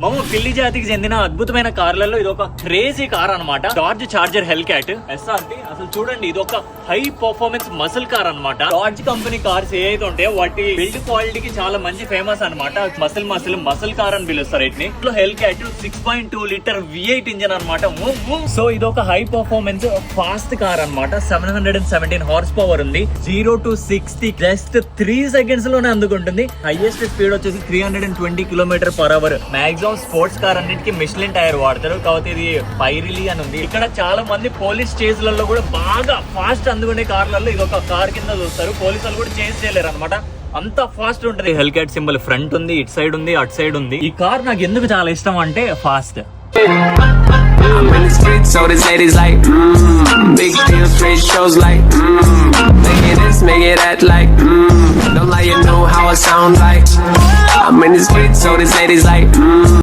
మామ పిల్లి జాతికి చెందిన అద్భుతమైన కార్లలో ఇది ఒక క్రేజీ కార్ అన్నమాట. డార్జ్ చార్జర్ హెల్ క్యాట్ SRT. అసలు చూడండి, ఇది ఒక హై పర్ఫార్మెన్స్ మసిల్ కార్ అన్నమాట. డార్జ్ కంపెనీ కార్స్ ఏదైతే ఉంటాయో వాటి బిల్డ్ క్వాలిటీకి చాలా మంచి ఫేమస్ అన్నమాట. మసిల్ కార్ అని పిలుస్తారు వీటిని. హెల్ క్యాట్ 6.2 లీటర్ V8 ఇంజన్ అన్నమాట. సో ఇది ఒక హై పర్ఫార్మెన్స్ ఫాస్ట్ కార్ అన్నమాట. 717 హార్స్ పవర్ ఉంది. 0 to 60 జస్ట్ 3 సెకండ్స్ లోనే అందుకుంటుంది. హైయెస్ట్ స్పీడ్ వచ్చేసి 320 km/h. మాక్సిమం స్పోర్ట్స్ కార్ అన్నిటికీ మిష్లిన్ టైర్ వాడతారు. కాబట్టి ఇది పైరిలీ అని ఉంది. ఇక్కడ చాలా మంది పోలీస్ స్టేజ్లలో కూడా బాగా ఫాస్ట్ అందుకునే కార్లలో ఇది ఒక కార్ కింద చూస్తారు. పోలీసులు కూడా చేంజ్ చేయలేరు అనమాట, అంత ఫాస్ట్ ఉంటుంది. హెల్ క్యాట్ సింబల్ ఫ్రంట్ ఉంది, ఇటు సైడ్ ఉంది, అటు సైడ్ ఉంది. ఈ కార్ నాకు ఎందుకు చాలా ఇష్టం అంటే fast. I'm in the streets, so this ladies like, big deal, straight shows like, make it this, make it that like, don't lie, you know how I sound like. I'm in the streets, so this ladies like,